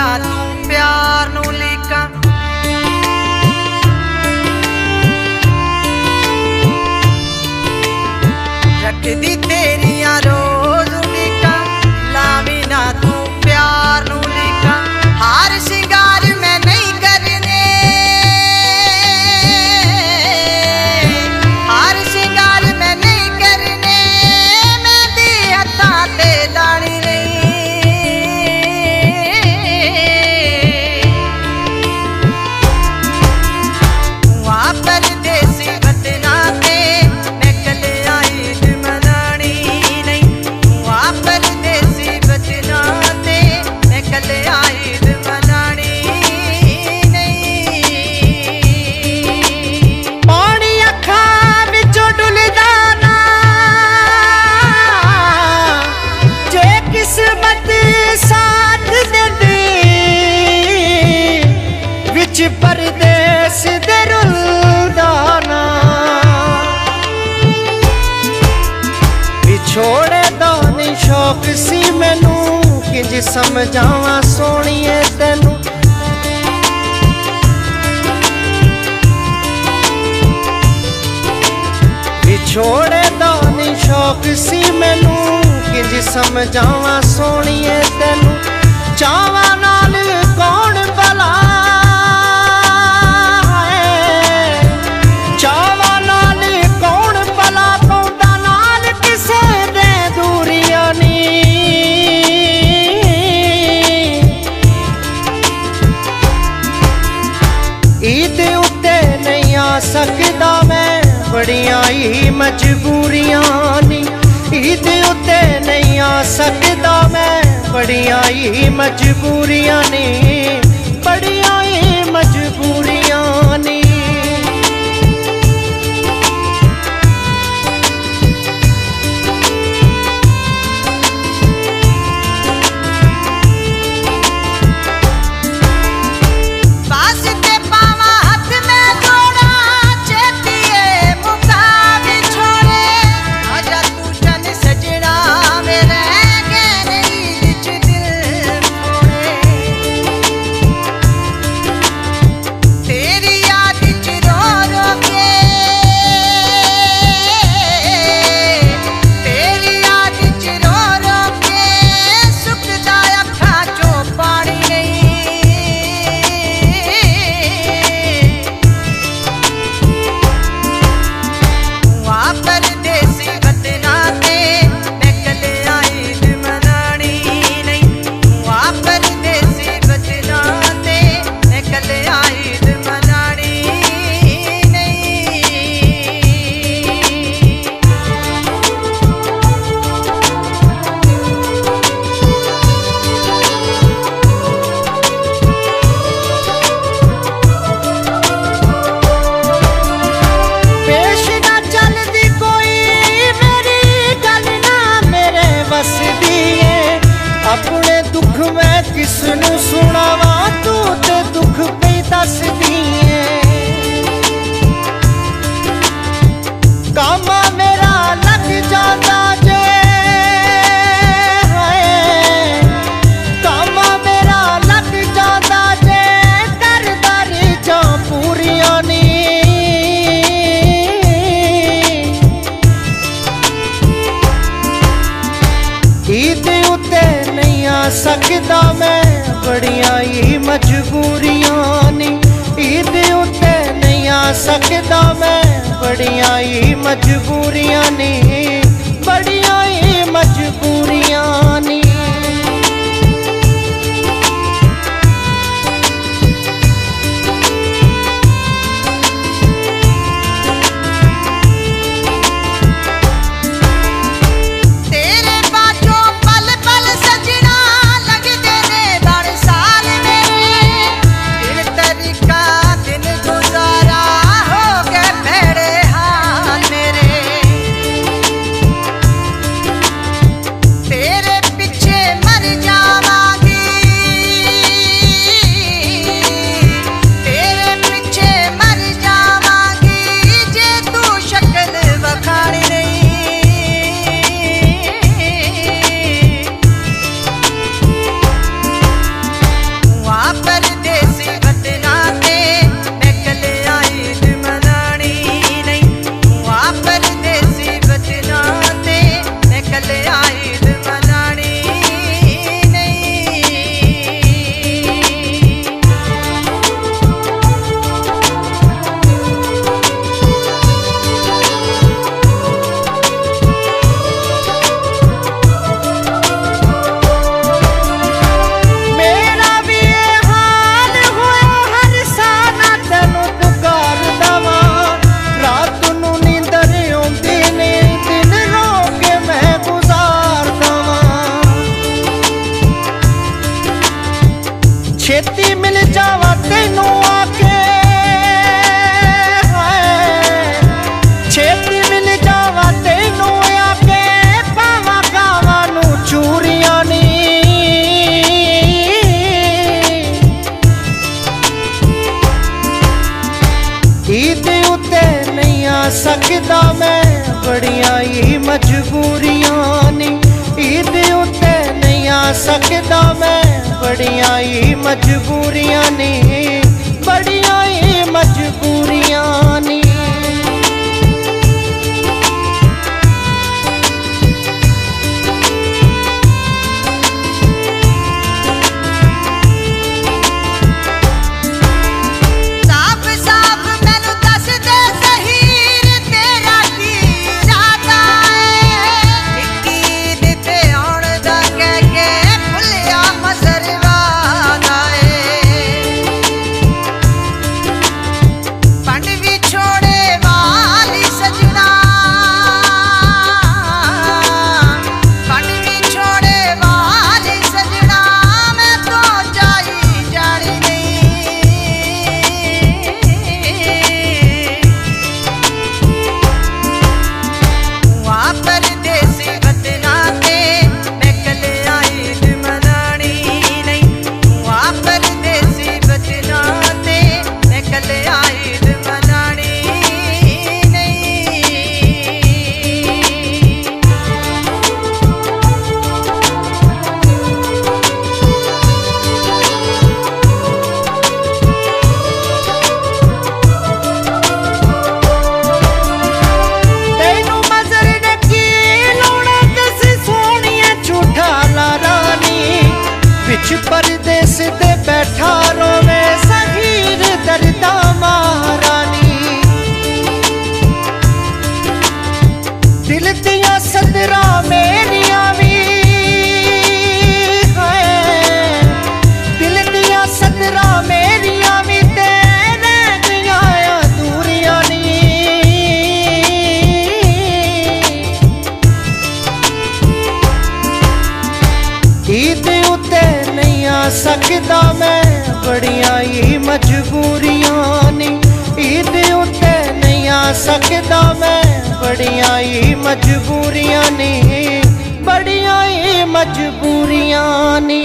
तू प्यार नू लीका रख दी तेरिया रोज लीका लावी ना तू प्यार नू लीका हार सिंगार मैं नहीं करने हार सिंगार मैं नहीं करने मैं दी हथा ते लानी परदेस दे रुलदाना विछोड़े दा नहीं शौक सी मैनू किंज समझावा सोहणीए तैनू विछोड़े दा नहीं शौक सी मैनू किंज समझावा सोहणीए तैनू चावा नाल कौन भला सकदा मैं बड़ियां ही मजबूरियां नी ईद उत्ते नहीं आ सकदा मैं बड़ियां ही मजबूरियां नी बड़ियां ही मजबूरियां नी अपने दुख मैं किसनू सुनावा तू ते दुख पे दस दिए कामा मेरा लग जाता जे कामा मेरा लग जाता जे करदारी जा पूरिया नी ईद उत्ते सकदा मैं बड़ियां ही मजबूरियां नी ईद उत्ते नहीं आ सकदा मैं बड़ियां ही मजबूरियां नी बड़ियां ही मजबूरियां नी तेरे पीछे ਸਕਦਾ ਮੈਂ, ਬੜੀਆਂ ਹੀ ਮਜਬੂਰੀਆਂ ਨੇ। ਈਦ ਉੱਤੇ ਨਹੀਂ ਆ ਸਕਦਾ ਮੈਂ, ਬੜੀਆਂ ਹੀ ਮਜਬੂਰੀਆਂ ਨੇ, ਬੜੀਆਂ ਹੀ ਮਜਬੂਰੀਆਂ ਨੇ। परदेस दे बैठा रोवे सहीर दर्दा महारानी। दिल दिया सदरा मेरिया भी है, दिल दिया सदरा मेरिया भी तेरे दिया अधूरियां नी। ईद उते सकदा मैं, बड़ियां ही मजबूरियां ने। ईद उत्ते नहीं आ सकदा मैं, बड़ियां ही मजबूरियां ने, बड़ियां ही मजबूरियां ने।